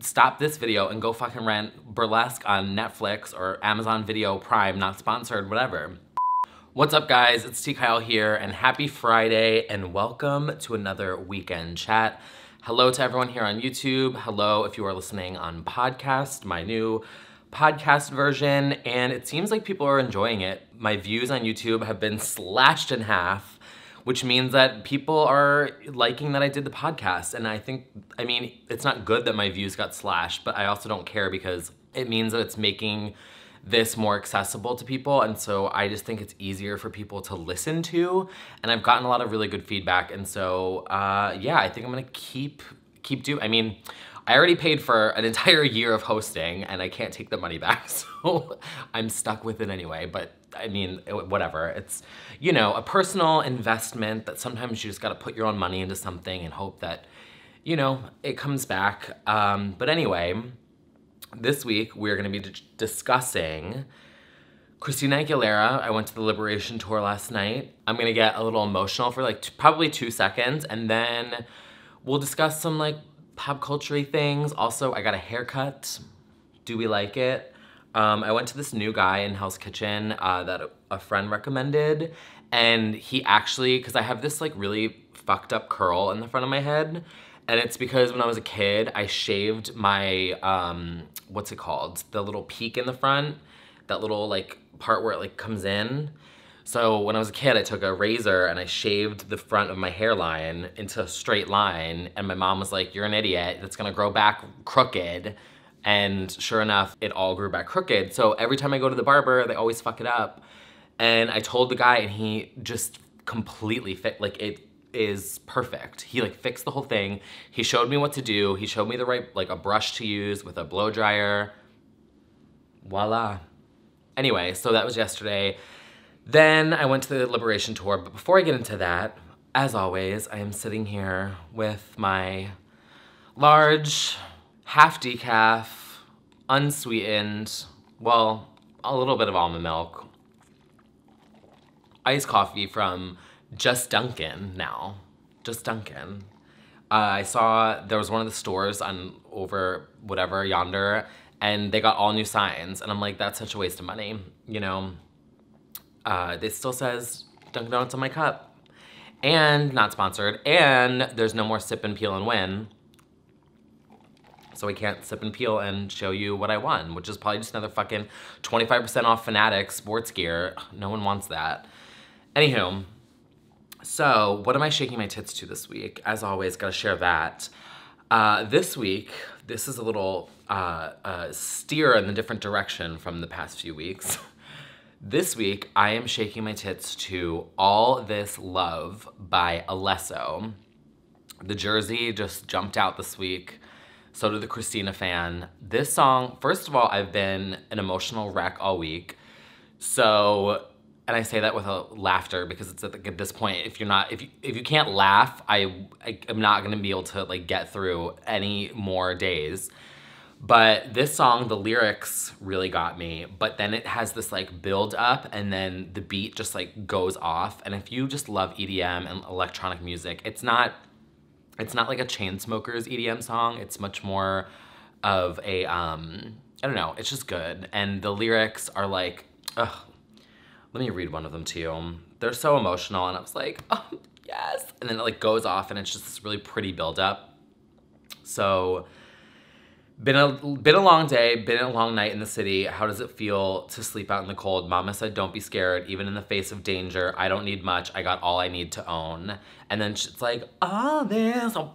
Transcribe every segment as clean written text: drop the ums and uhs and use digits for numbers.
stop this video and go fucking rent Burlesque on Netflix or Amazon Video Prime, not sponsored, whatever. What's up, guys? It's T. Kyle here, and happy Friday, and welcome to another weekend chat. Hello to everyone here on YouTube. Hello if you are listening on podcast, my new podcast version, and it seems like people are enjoying it. My views on YouTube have been slashed in half, which means that people are liking that I did the podcast. And I mean, it's not good that my views got slashed, but I also don't care because it means that it's making this more accessible to people. And so I just think it's easier for people to listen to. And I've gotten a lot of really good feedback. And so, yeah, I think I'm gonna keep doing, I mean, I already paid for an entire year of hosting and I can't take the money back, so I'm stuck with it anyway. But I mean, whatever. It's, you know, a personal investment that sometimes you just gotta put your own money into something and hope that, you know, it comes back. But anyway, this week we're gonna be discussing Christina Aguilera. I went to the Liberation Tour last night. I'm gonna get a little emotional for like probably 2 seconds, and then we'll discuss some like pop culture-y things. Also, I got a haircut. Do we like it? I went to this new guy in Hell's Kitchen that a friend recommended, and he actually, because I have this like really fucked up curl in the front of my head, and it's because when I was a kid, I shaved my, what's it called? The little peak in the front, that little like part where it like comes in. So when I was a kid, I took a razor and I shaved the front of my hairline into a straight line, and my mom was like, "You're an idiot, it's gonna grow back crooked." And sure enough, it all grew back crooked. So every time I go to the barber, they always fuck it up. And I told the guy, and he just completely like, it is perfect. He like fixed the whole thing. He showed me what to do. He showed me the right, like a brush to use with a blow dryer. Voila. Anyway, so that was yesterday. Then I went to the Liberation Tour, but before I get into that, as always, I am sitting here with my large, half decaf, unsweetened, well, a little bit of almond milk, iced coffee from Just Dunkin' now. Just Dunkin'. I saw there was one of the stores on over whatever yonder, and they got all new signs, and I'm like, that's such a waste of money, you know? It still says Dunkin' Donuts on my cup. And not sponsored. And there's no more sip and peel and win. So I can't sip and peel and show you what I won, which is probably just another fucking 25% off Fanatics sports gear. No one wants that. Anywho, so what am I shaking my tits to this week? As always, gotta share that. This week, this is a little steer in a different direction from the past few weeks. This week, I am shaking my tits to All This Love by Alesso. The jersey just jumped out this week. So did the Christina fan. This song, first of all, I've been an emotional wreck all week. So, and I say that with a laughter because it's at this point, if you can't laugh, I am not gonna be able to like get through any more days. But this song, the lyrics really got me, but then it has this like build up and then the beat just like goes off. And if you just love EDM and electronic music, it's not like a Chainsmokers EDM song. It's much more of a, I don't know, it's just good. And the lyrics are like, ugh, let me read one of them to you. They're so emotional, and I was like, oh, yes. And then it like goes off and it's just this really pretty build up. So, been a long day, been a long night in the city. How does it feel to sleep out in the cold? Mama said, don't be scared, even in the face of danger. I don't need much, I got all I need to own. And then it's like, all this, Ugh,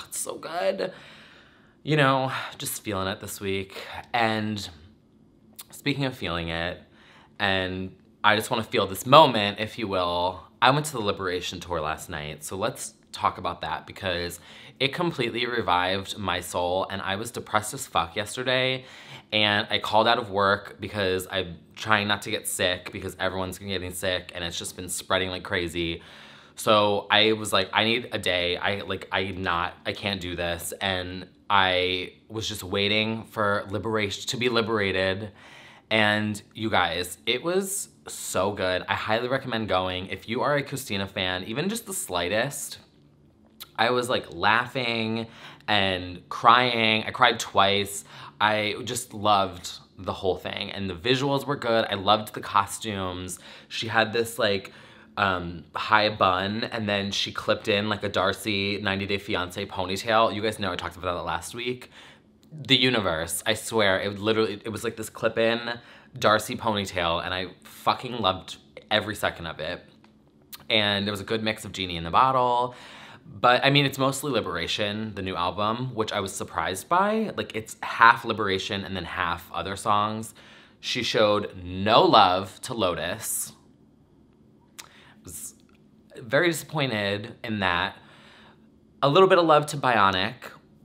it's so good. You know, just feeling it this week. And speaking of feeling it, and I just want to feel this moment, if you will, I went to the Liberation Tour last night, so let's talk about that because it completely revived my soul, and I was depressed as fuck yesterday, and I called out of work because I'm trying not to get sick because everyone's getting sick and it's just been spreading like crazy. So I was like, I need a day. I can't do this. And I was just waiting for to be liberated. And you guys, it was so good. I highly recommend going. If you are a Christina fan, even just the slightest, I was like laughing and crying. I cried twice. I just loved the whole thing, and the visuals were good. I loved the costumes. She had this like high bun, and then she clipped in like a Darcy 90 Day Fiancé ponytail. You guys know I talked about that last week. The universe, I swear, it was like this clip-in Darcy ponytail, and I fucking loved every second of it. And there was a good mix of Genie in the Bottle. But I mean, it's mostly Liberation, the new album, which I was surprised by. Like, it's half Liberation and then half other songs. She showed no love to Lotus. I was very disappointed in that. A little bit of love to Bionic.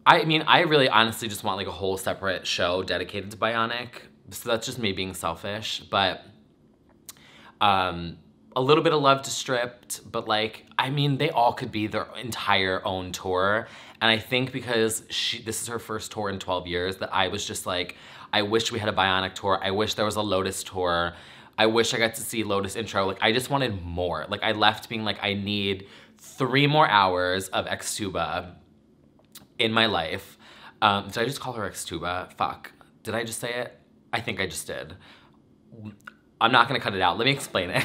I mean, I really honestly just want like a whole separate show dedicated to Bionic. So that's just me being selfish. But a little bit of love to Stripped, but like, I mean, they all could be their entire own tour. And I think because this is her first tour in 12 years, that I was just like, I wish we had a Bionic tour. I wish there was a Lotus tour. I wish I got to see Lotus intro. Like, I just wanted more. Like, I left being like, I need 3 more hours of Xtuba in my life. Did I just call her Xtuba? Fuck. Did I just say it? I think I just did. I'm not gonna cut it out. Let me explain it.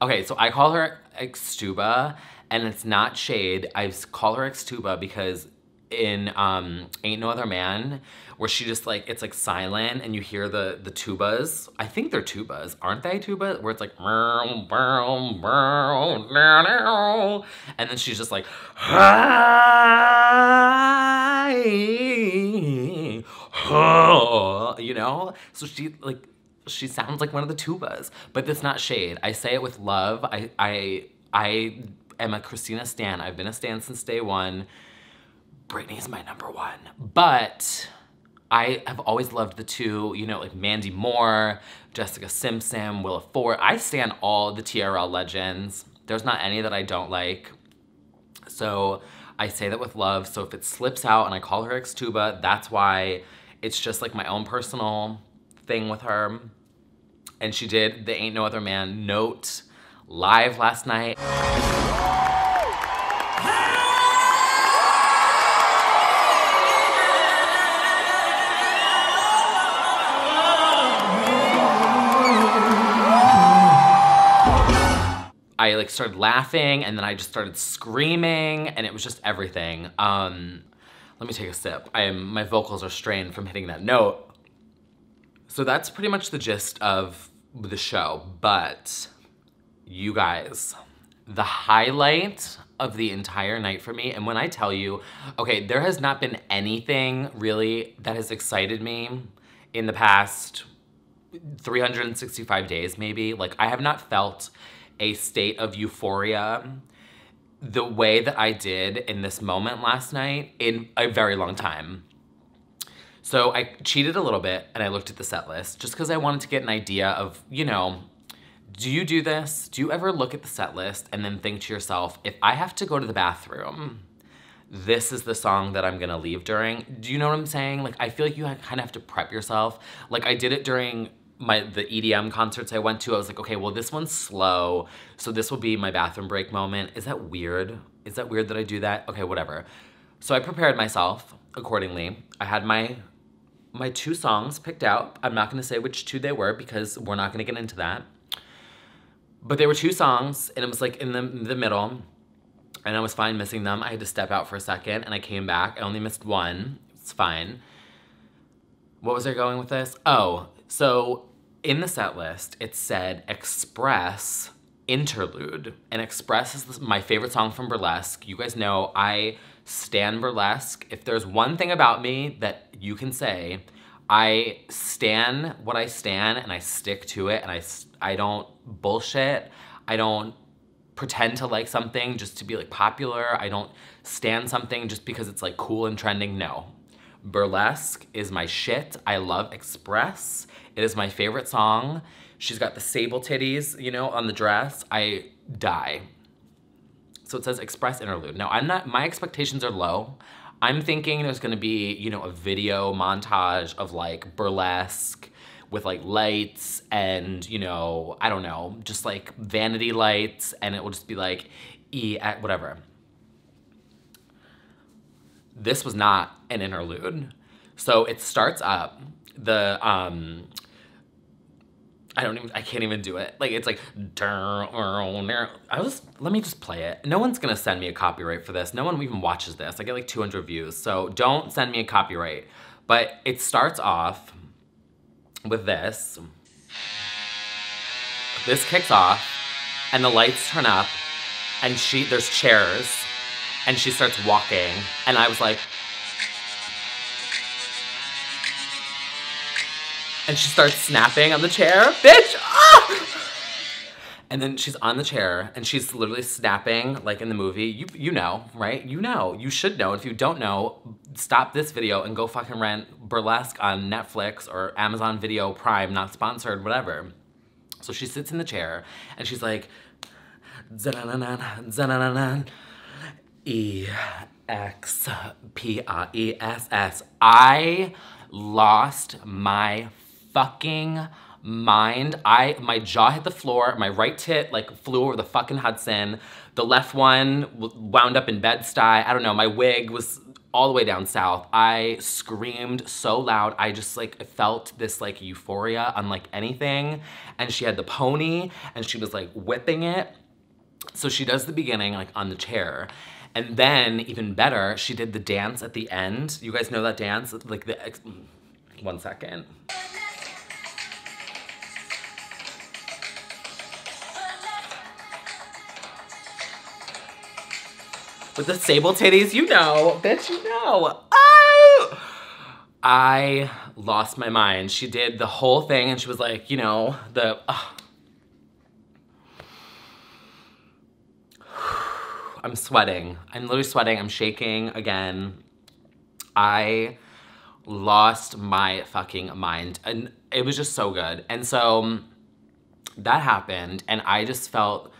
Okay, so I call her Xtuba, and it's not shade. I call her Xtuba because in Ain't No Other Man, where she just like, it's like silent and you hear the tubas. I think they're tubas, aren't they tubas? Where it's like, and then she's just like, hi, you know? So she sounds like one of the tubas, but that's not shade. I say it with love. I am a Christina stan. I've been a stan since day one. Britney's my #1. But I have always loved the two, you know, like Mandy Moore, Jessica Simpson, Willa Ford. I stan all the TRL legends. There's not any that I don't like. So I say that with love. So if it slips out and I call her Xtuba, that's why. It's just like my own personal thing with her. And she did the Ain't No Other Man note live last night. I like started laughing, and then I just started screaming, and it was just everything. Let me take a sip. My vocals are strained from hitting that note. So that's pretty much the gist of the show, but you guys, the highlight of the entire night for me, and when I tell you, okay, there has not been anything really that has excited me in the past 365 days maybe. Like, I have not felt a state of euphoria the way that I did in this moment last night in a very long time. So I cheated a little bit and I looked at the set list just because I wanted to get an idea of, you know, do you do this? Do you ever look at the set list and then think to yourself, if I have to go to the bathroom, this is the song that I'm gonna leave during? Do you know what I'm saying? Like, I feel like you kind of have to prep yourself. Like, I did it during the EDM concerts I went to. I was like, okay, well, this one's slow, so this will be my bathroom break moment. Is that weird? Is that weird that I do that? Okay, whatever. So I prepared myself accordingly. I had my 2 songs picked out. I'm not gonna say which 2 they were because we're not gonna get into that. But they were 2 songs, and it was like in the middle, and I was fine missing them. I had to step out for a second, and I came back. I only missed 1. It's fine. What was I going with this? Oh, so in the set list, it said Express Interlude. And Express is my favorite song from Burlesque. You guys know I stan Burlesque. If there's one thing about me that you can say, I stan what I stan and I stick to it, and I don't bullshit. I don't pretend to like something just to be like popular. I don't stan something just because it's like cool and trending. No. Burlesque is my shit. I love Express. It is my favorite song. She's got the sable titties, you know, on the dress. I die. So it says Express Interlude. Now, my expectations are low. I'm thinking there's gonna be, you know, a video montage of like Burlesque with like lights and, you know, I don't know, just like vanity lights, and it will just be like whatever. this was not an interlude. So it starts up, I can't even do it. Like, it's like, let me just play it. No one's gonna send me a copyright for this. No one even watches this. I get like 200 views, so don't send me a copyright. But it starts off with this. This kicks off, and the lights turn up, and there's chairs, and she starts walking, and I was like, and she starts snapping on the chair. Bitch! Ah! And then she's on the chair, and she's literally snapping, like in the movie. You know, right? You know. You should know. If you don't know, stop this video and go fucking rent Burlesque on Netflix or Amazon Video Prime, not sponsored, whatever. So she sits in the chair, and she's like, E-X-P-R-E-S-S. I lost my fucking mind. My jaw hit the floor. My right tit like flew over the fucking Hudson. The left one wound up in Bed-Stuy. I don't know. My wig was all the way down south. I screamed so loud. I just like felt this like euphoria unlike anything. And she had the pony, and she was like whipping it. So she does the beginning like on the chair. And then, even better, she did the dance at the end. You guys know that dance? Like one second. With the sable titties, you know, bitch, you know. Oh! I lost my mind. She did the whole thing, and she was like, you know, I'm sweating. I'm literally sweating. I'm shaking again. I lost my fucking mind. And it was just so good. And so that happened, and I just felt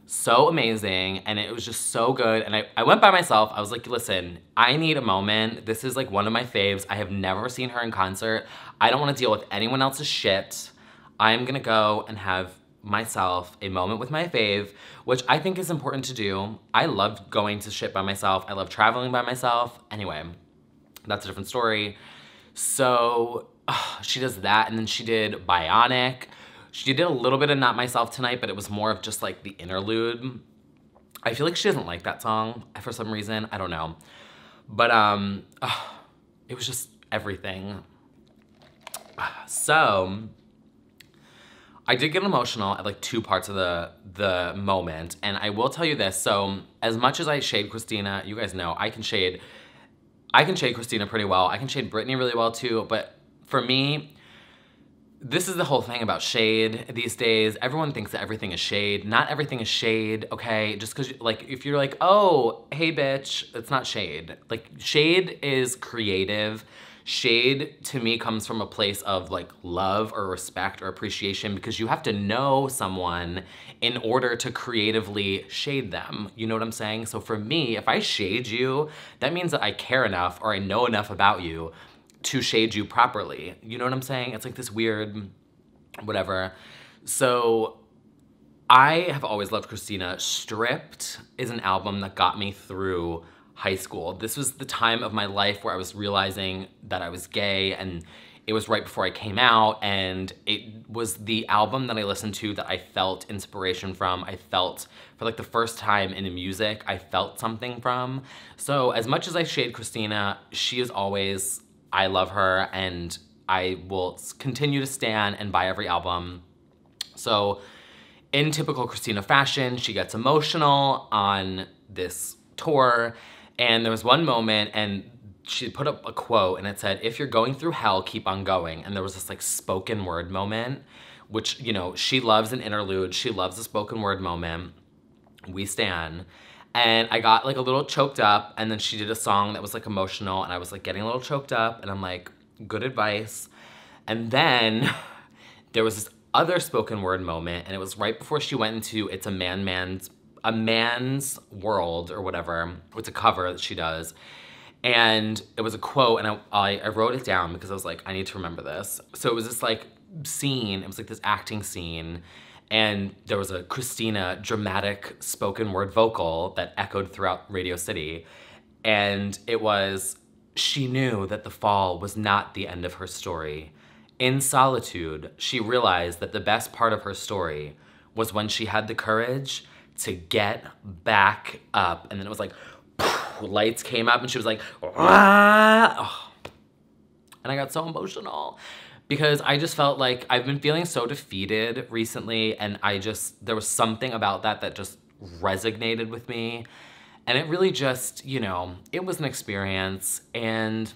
so amazing, and it was just so good. And I went by myself. I was like, listen, I need a moment. This is like one of my faves. I have never seen her in concert. I don't want to deal with anyone else's shit. I'm gonna go and have myself a moment with my fave, which I think is important to do. I love going to shit by myself. I love traveling by myself. Anyway, that's a different story. So she does that, and then she did Bionic. She did a little bit of Not Myself Tonight, but it was more of just like the interlude. I feel like she doesn't like that song for some reason. I don't know. But it was just everything. So I did get emotional at like two parts of the moment. And I will tell you this. So as much as I shade Christina, you guys know I can shade Christina pretty well. I can shade Britney really well too. But for me, this is the whole thing about shade these days. Everyone thinks that everything is shade. Not everything is shade, okay? Just because, like, if you're like, oh, hey, bitch, it's not shade. Like, shade is creative. Shade, to me, comes from a place of, like, love or respect or appreciation, because you have to know someone in order to creatively shade them. You know what I'm saying? So for me, if I shade you, that means that I care enough or I know enough about you to shade you properly. You know what I'm saying? It's like this weird, whatever. So I have always loved Christina. Stripped is an album that got me through high school. This was the time of my life where I was realizing that I was gay, and it was right before I came out, and it was the album that I listened to that I felt inspiration from. I felt, for like the first time in music, I felt something from. So as much as I shade Christina, she is always, I love her, and I will continue to stan and buy every album. So in typical Christina fashion, she gets emotional on this tour, and there was one moment, and she put up a quote, and it said, if you're going through hell, keep on going. And there was this like spoken word moment, which, you know, she loves an interlude. She loves a spoken word moment. We stan. And I got like a little choked up, and then she did a song that was like emotional, and I was like getting a little choked up, and I'm like, good advice. And then there was this other spoken word moment, and it was right before she went into It's a Man's World or whatever. It's a cover that she does. And it was a quote, and I wrote it down because I was like, I need to remember this. So it was this like scene, it was like this acting scene, and there was a Christina dramatic spoken word vocal that echoed throughout Radio City. And it was, she knew that the fall was not the end of her story. In solitude, she realized that the best part of her story was when she had the courage to get back up. And then it was like, lights came up and she was like, ah! Oh. And I got so emotional because I just felt like I've been feeling so defeated recently, and there was something about that just resonated with me. And it really just, you know, it was an experience and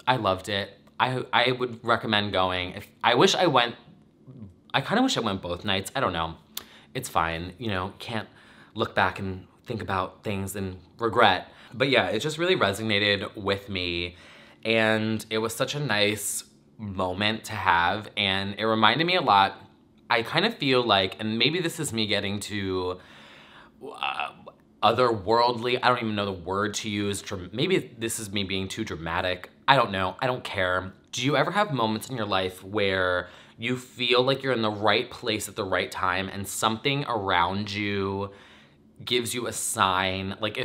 I loved it. I would recommend going. I kind of wish I went both nights. I don't know. It's fine. You know, can't look back and think about things and regret. But yeah, it just really resonated with me. And it was such a nice moment to have. And it reminded me a lot. I kind of feel like, and maybe this is me getting to otherworldly, I don't even know the word to use. Maybe this is me being too dramatic. I don't know. I don't care. Do you ever have moments in your life where you feel like you're in the right place at the right time and something around you gives you a sign? Like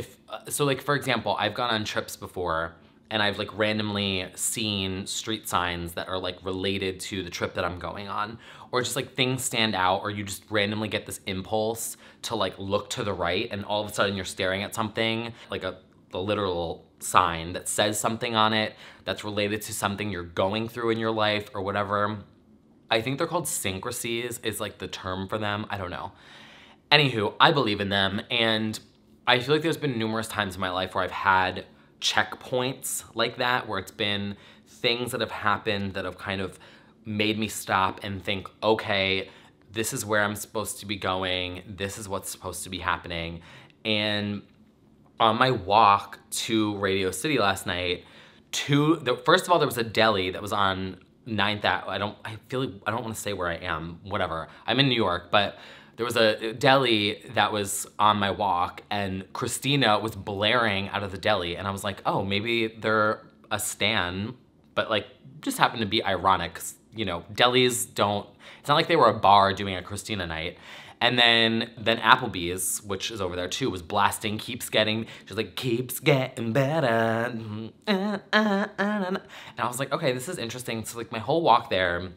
like for example, I've gone on trips before and I've like randomly seen street signs that are like related to the trip that I'm going on, or just like things stand out, or you just randomly get this impulse to like look to the right and all of a sudden you're staring at something, like the literal sign that says something on it that's related to something you're going through in your life or whatever. I think they're called synchronicities is like the term for them. I don't know. Anywho, I believe in them, and I feel like there's been numerous times in my life where I've had checkpoints like that, where it's been things that have happened that have kind of made me stop and think, okay, this is where I'm supposed to be going. This is what's supposed to be happening. And on my walk to Radio City last night, first of all, there was a deli that was on 9th Ave. I don't want to say where I am, whatever. I'm in New York, but there was a deli that was on my walk, and Christina was blaring out of the deli, and I was like, oh, maybe they're a stan, but like, just happened to be ironic, 'cause, you know, delis don't, it's not like they were a bar doing a Christina night. And then Applebee's, which is over there too, was blasting, she's like, keeps getting better. And I was like, okay, this is interesting. So like my whole walk there,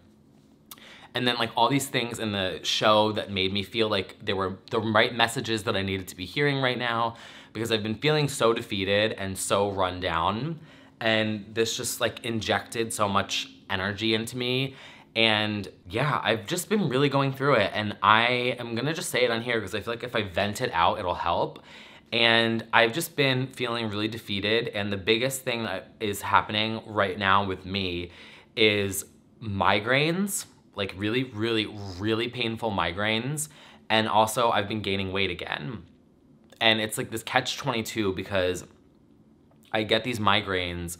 and then like all these things in the show that made me feel like they were the right messages that I needed to be hearing right now, because I've been feeling so defeated and so run down. And this just like injected so much energy into me. And yeah, I've just been really going through it, and I am gonna just say it on here because I feel like if I vent it out, it'll help. And I've just been feeling really defeated, and the biggest thing that is happening right now with me is migraines, like really, really, really painful migraines. And also I've been gaining weight again. And it's like this catch-22 because I get these migraines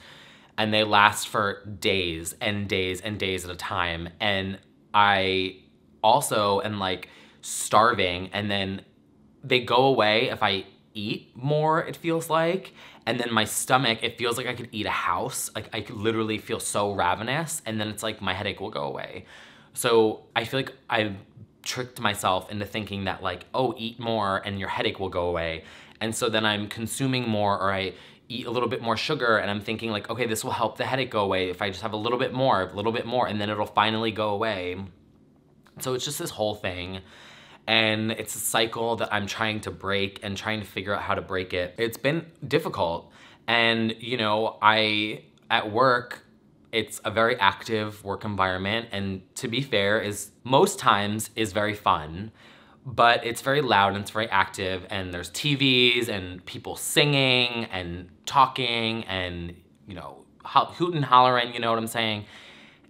and they last for days and days and days at a time. And I also am like starving, and then they go away if I eat more, it feels like. And then my stomach, it feels like I could eat a house. Like I could literally feel so ravenous, and then it's like my headache will go away. So I feel like I've tricked myself into thinking that like, oh, eat more and your headache will go away. And so then I'm consuming more, or I eat a little bit more sugar, and I'm thinking like, okay, this will help the headache go away if I just have a little bit more, and then it'll finally go away. So it's just this whole thing. And it's a cycle that I'm trying to break and trying to figure out how to break it. It's been difficult. And you know, at work, it's a very active work environment, and to be fair, most times is very fun. But it's very loud and it's very active, and there's TVs and people singing and talking and, you know, hooting and hollering, you know what I'm saying?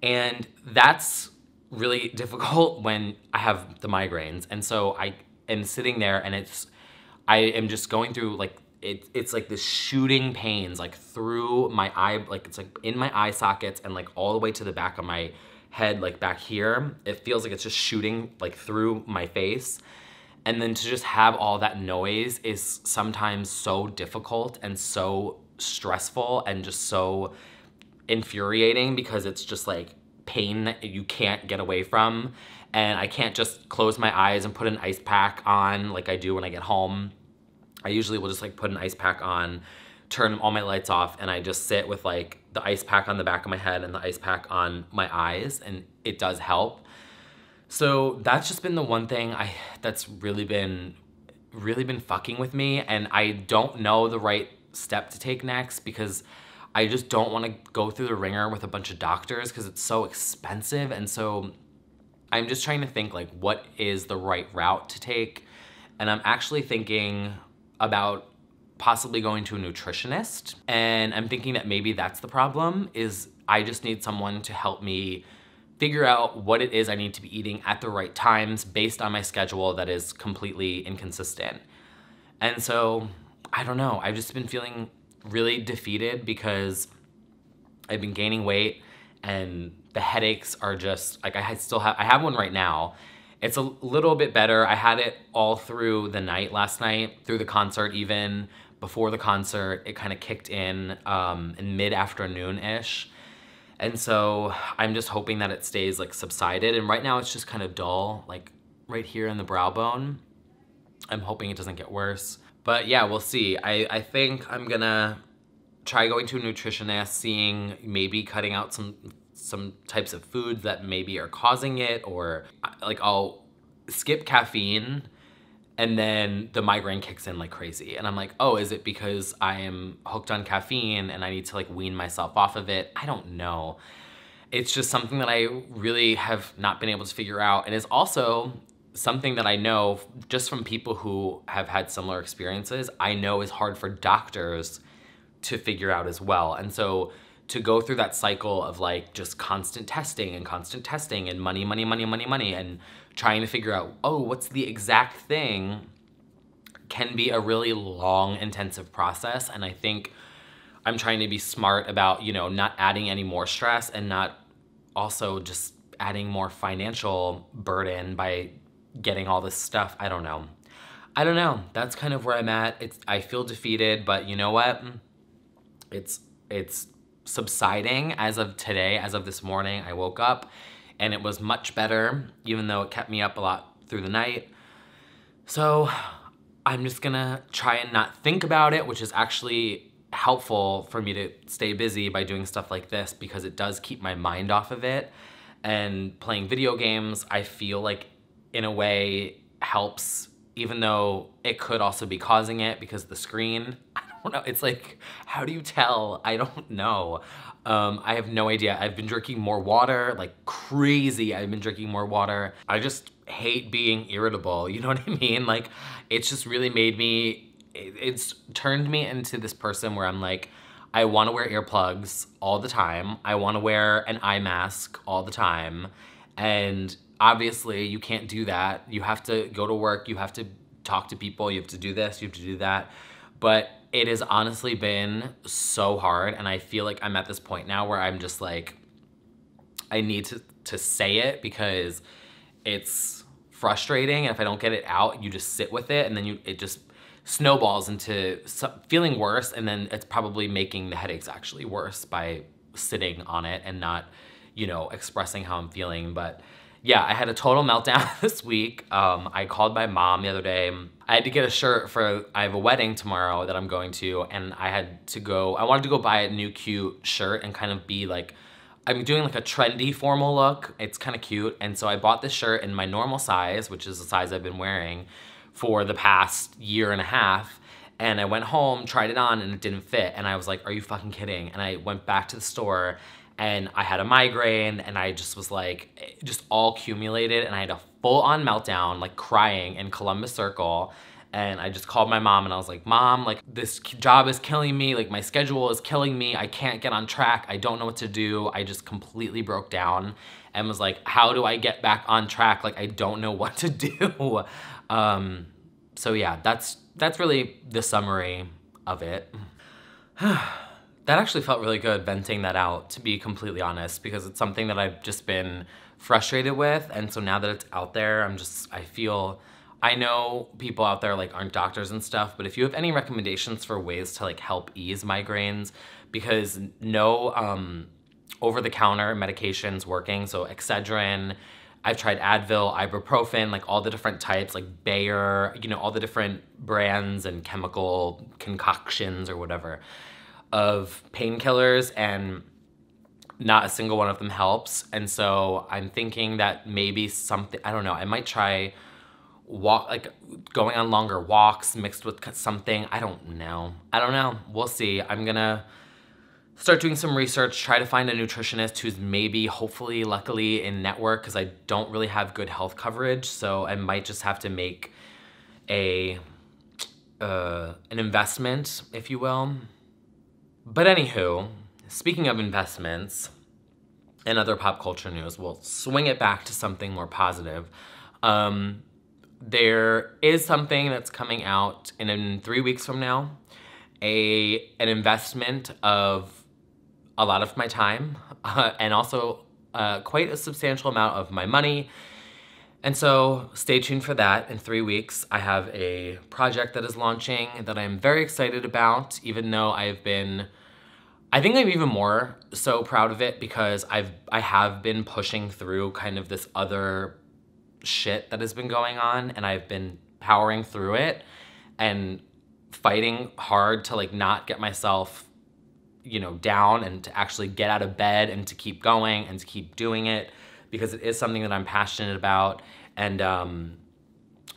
And that's really difficult when I have the migraines. And so I am sitting there, and I am just going through like, it's like this shooting pains like through my eye, like it's like in my eye sockets and like all the way to the back of my head, like back here. It feels like it's just shooting like through my face. And then to just have all that noise is sometimes so difficult and so stressful and just so infuriating, because it's just like pain that you can't get away from. And I can't just close my eyes and put an ice pack on like I do when I get home. I usually will just like put an ice pack on turn all my lights off and I just sit with like the ice pack on the back of my head and the ice pack on my eyes, and it does help. So that's just been the one thing that's really been fucking with me, and I don't know the right step to take next because I just don't want to go through the ringer with a bunch of doctors because it's so expensive. And so I'm just trying to think like what is the right route to take. And I'm actually thinking about possibly going to a nutritionist. And I'm thinking that maybe that's the problem, is I just need someone to help me figure out what it is I need to be eating at the right times based on my schedule that is completely inconsistent. And so, I don't know, I've just been feeling really defeated because I've been gaining weight and the headaches are just, like I have one right now. It's a little bit better. I had it all through the night last night, through the concert even. Before the concert, it kind of kicked in mid-afternoon-ish. And so I'm just hoping that it stays like subsided. And right now it's just kind of dull, like right here in the brow bone. I'm hoping it doesn't get worse. But yeah, we'll see. I think I'm gonna try going to a nutritionist, seeing maybe cutting out some types of foods that maybe are causing it, or like I'll skip caffeine and then the migraine kicks in like crazy. And I'm like, oh, is it because I am hooked on caffeine and I need to like wean myself off of it? I don't know. It's just something that I really have not been able to figure out. And it's also something that I know just from people who have had similar experiences, I know is hard for doctors to figure out as well. And so to go through that cycle of like just constant testing and money, and trying to figure out, oh, what's the exact thing, can be a really long, intensive process. And I think I'm trying to be smart about, you know, not adding any more stress and not also just adding more financial burden by getting all this stuff. I don't know. That's kind of where I'm at. I feel defeated, but you know what? It's subsiding as of today, as of this morning. I woke up and it was much better, even though it kept me up a lot through the night. So I'm just gonna try and not think about it, which is actually helpful for me to stay busy by doing stuff like this because it does keep my mind off of it. And playing video games, I feel like in a way helps, even though it could also be causing it because the screen, I don't know, it's like, how do you tell? I don't know. I have no idea. I've been drinking more water, like crazy. I've been drinking more water. I just hate being irritable, you know what I mean? Like, it's just really made me, it's turned me into this person where I'm like, I wanna wear earplugs all the time. I wanna wear an eye mask all the time. And obviously you can't do that. You have to go to work, you have to talk to people, you have to do this, you have to do that. But it has honestly been so hard, and I feel like I'm at this point now where I'm just like, I need to say it because it's frustrating, and if I don't get it out, you just sit with it, and then it just snowballs into feeling worse, and then it's probably making the headaches actually worse by sitting on it and not, you know, expressing how I'm feeling. But yeah, I had a total meltdown this week. I called my mom the other day. I had to get a shirt I have a wedding tomorrow that I'm going to, and I wanted to go buy a new cute shirt and kind of be like, I'm doing like a trendy formal look. It's kind of cute. And so I bought this shirt in my normal size, which is the size I've been wearing for the past year and a half. And I went home, tried it on, and it didn't fit. And I was like, are you fucking kidding? And I went back to the store and I had a migraine, and I just was like, just all accumulated, and I had a full-on meltdown, like crying in Columbus Circle. And I just called my mom and I was like, Mom, like this job is killing me, like my schedule is killing me, I can't get on track, I don't know what to do. I just completely broke down and was like, how do I get back on track? Like, I don't know what to do. So yeah, that's really the summary of it. That actually felt really good, venting that out, to be completely honest, because it's something that I've just been frustrated with. And so now that it's out there, I know people out there like aren't doctors and stuff, but if you have any recommendations for ways to like help ease migraines, because no over-the-counter medication's working, so Excedrin, I've tried Advil, ibuprofen, like all the different types, like Bayer, you know, all the different brands and chemical concoctions or whatever of painkillers, and not a single one of them helps. And so I'm thinking that maybe something, I don't know, I might try going on longer walks mixed with something. I don't know. We'll see. I'm gonna start doing some research, try to find a nutritionist who's maybe, hopefully, luckily in network, because I don't really have good health coverage. So I might just have to make an investment, if you will. But anywho, speaking of investments and other pop culture news, we'll swing it back to something more positive. There is something that's coming out in 3 weeks from now, an investment of a lot of my time and also quite a substantial amount of my money. And so stay tuned for that. In 3 weeks, I have a project that is launching that I'm very excited about, even though I think I'm even more so proud of it because I have been pushing through kind of this other shit that has been going on, and I've been powering through it and fighting hard to like not get myself, you know, down, and to actually get out of bed and to keep going and to keep doing it, because it is something that I'm passionate about. And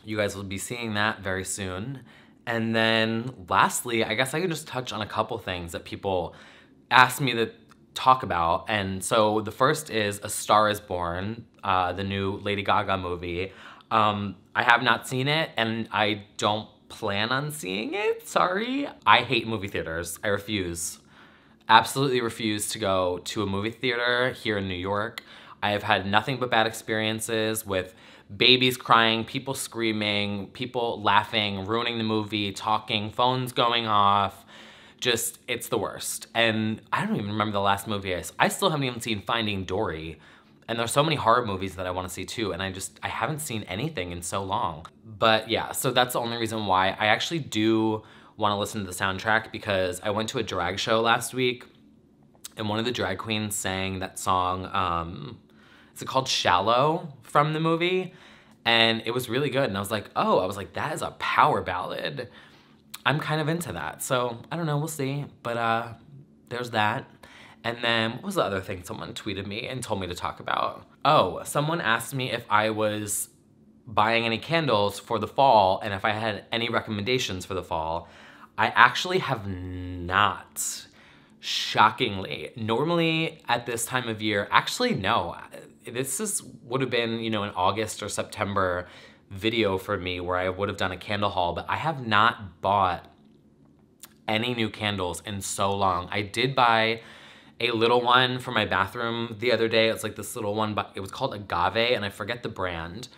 you guys will be seeing that very soon. And then lastly, I guess I can just touch on a couple things that people asked me to talk about. And so the first is A Star is Born, the new Lady Gaga movie. I have not seen it, and I don't plan on seeing it. Sorry. I hate movie theaters. I refuse. Absolutely refuse to go to a movie theater here in New York. I have had nothing but bad experiences with babies crying, people screaming, people laughing, ruining the movie, talking, phones going off. Just, it's the worst. And I don't even remember the last movie I still haven't even seen Finding Dory. And there's so many horror movies that I want to see too, and I haven't seen anything in so long. But yeah, so that's the only reason why. I actually do want to listen to the soundtrack, because I went to a drag show last week, and one of the drag queens sang that song, is it called Shallow, from the movie? And it was really good, and I was like, that is a power ballad. I'm kind of into that, so I don't know, we'll see. But there's that. And then, what was the other thing someone tweeted me and told me to talk about? Oh, someone asked me if I was buying any candles for the fall and if I had any recommendations for the fall. I actually have not, shockingly. Normally at this time of year, actually no. This would have been, you know, an August or September video for me where I would have done a candle haul, but I have not bought any new candles in so long. I did buy a little one for my bathroom the other day. It's like this little one, but it was called Agave, and I forget the brand.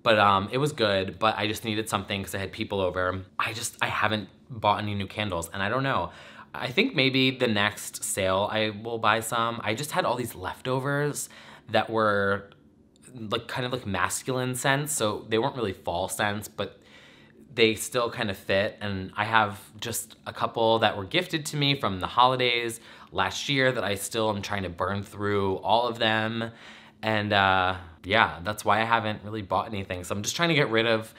But it was good, but I just needed something because I had people over. I haven't bought any new candles, and I don't know. I think maybe the next sale I will buy some. I just had all these leftovers that were like kind of like masculine scents, so they weren't really fall scents, but they still kind of fit. And I have just a couple that were gifted to me from the holidays last year that I still am trying to burn through all of them. And yeah, that's why I haven't really bought anything. So I'm just trying to get rid of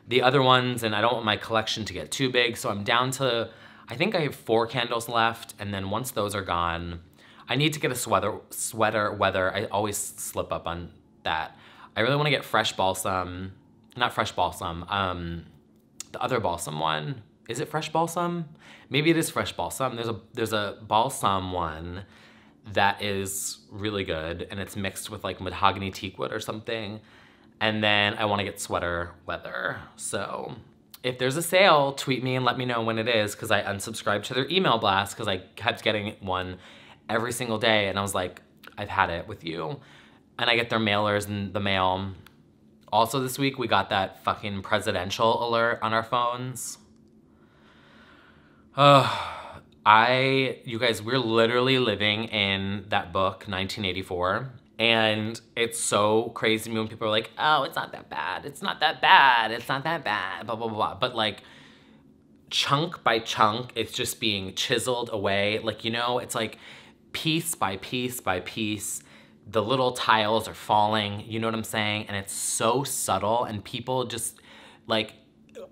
the other ones, and I don't want my collection to get too big. So I'm down to, I think I have 4 candles left. And then once those are gone, I need to get a sweater weather. I always slip up on that. I really want to get fresh balsam, not fresh balsam, the other balsam one. Is it fresh balsam? Maybe it is fresh balsam. There's a balsam one that is really good, and it's mixed with like mahogany teakwood or something. And then I want to get sweater weather. So if there's a sale, tweet me and let me know when it is, because I unsubscribed to their email blast because I kept getting one every single day, and I was like, I've had it with you. And I get their mailers in the mail. Also this week, we got that fucking presidential alert on our phones. You guys, we're literally living in that book, 1984. And it's so crazy to me when people are like, oh, it's not that bad. It's not that bad. It's not that bad, blah, blah, blah, blah. But like, chunk by chunk, it's just being chiseled away. Like, you know, it's like piece by piece by piece, the little tiles are falling, you know what I'm saying? And it's so subtle, and people just, like,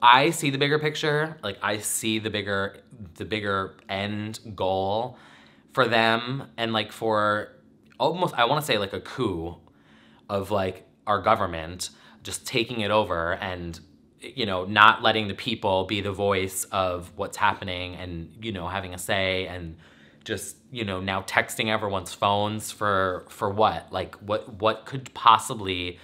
I see the bigger picture. Like, I see the bigger end goal for them, and like for almost, I want to say like a coup of like our government just taking it over and, you know, not letting the people be the voice of what's happening and, you know, having a say, and just, you know, now texting everyone's phones for what? Like, what could possibly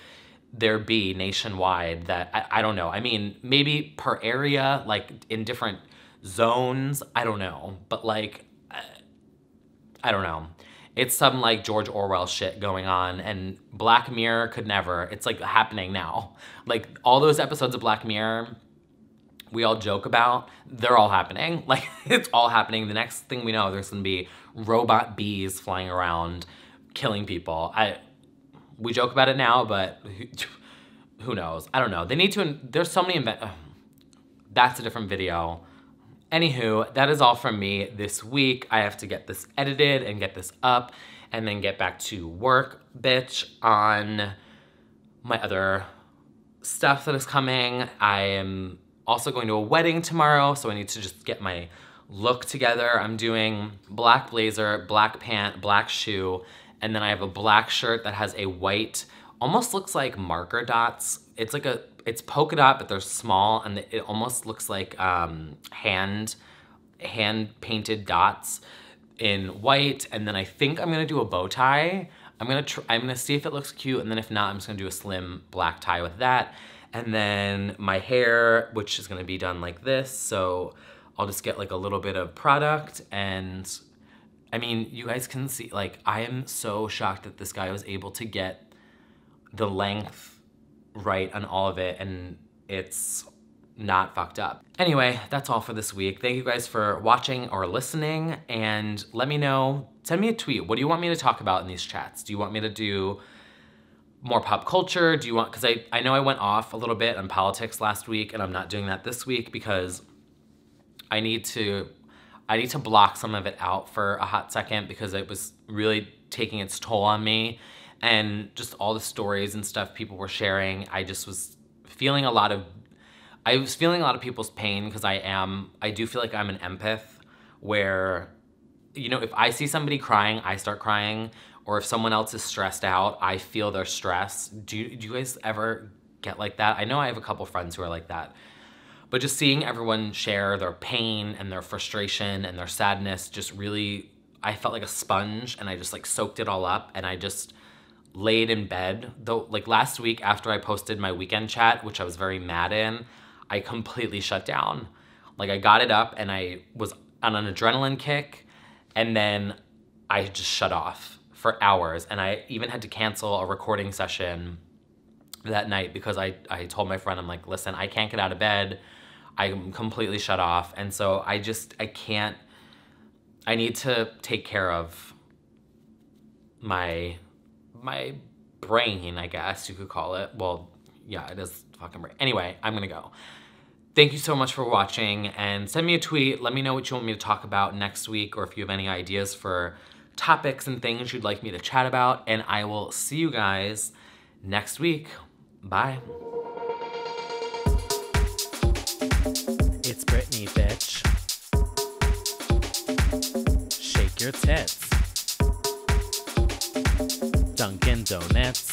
there be nationwide that, I don't know. I mean, maybe per area, like in different zones, I don't know. But like, I don't know. It's some like George Orwell shit going on, and Black Mirror could never. It's like happening now. Like all those episodes of Black Mirror we all joke about, they're all happening. Like, it's all happening. The next thing we know, there's gonna be robot bees flying around killing people. We joke about it now, but who knows? I don't know. They need to, there's so many that's a different video. Anywho, that is all from me this week. I have to get this edited and get this up and then get back to work, bitch, on my other stuff that is coming. I am also going to a wedding tomorrow, so I need to just get my look together. I'm doing black blazer, black pant, black shoe, and then I have a black shirt that has a white, almost looks like marker dots. It's like it's polka dot, but they're small, and it almost looks like hand painted dots in white. And then I think I'm gonna do a bow tie. I'm gonna see if it looks cute, and then if not, I'm just gonna do a slim black tie with that. And then my hair, which is gonna be done like this, so I'll just get like a little bit of product. And I mean, you guys can see, like, I am so shocked that this guy was able to get the length right on all of it, and it's not fucked up. Anyway, that's all for this week. Thank you guys for watching or listening, and let me know, send me a tweet. What do you want me to talk about in these chats? Do you want me to do more pop culture? Do you want, because I know I went off a little bit on politics last week, and I'm not doing that this week because I need to block some of it out for a hot second, because it was really taking its toll on me. And just all the stories and stuff people were sharing, I just was feeling a lot of people's pain, because I do feel like I'm an empath, where, you know, if I see somebody crying, I start crying, or if someone else is stressed out, I feel their stress. Do you guys ever get like that? I know I have a couple friends who are like that, but just seeing everyone share their pain and their frustration and their sadness just really, I felt like a sponge, and I just like soaked it all up, and I just laid in bed. Though, like last week after I posted my weekend chat, which I was very mad in, I completely shut down. Like, I got it up and I was on an adrenaline kick, and then I just shut off for hours. And I even had to cancel a recording session that night because I told my friend, I'm like, listen, I can't get out of bed. I'm completely shut off. And so I need to take care of my brain, I guess you could call it. Well, yeah, it is fucking brain. Anyway, I'm gonna go. Thank you so much for watching, and send me a tweet. Let me know what you want me to talk about next week, or if you have any ideas for topics and things you'd like me to chat about, and I will see you guys next week. Bye. It's Britney, bitch. Shake your tits. Dunkin' Donuts.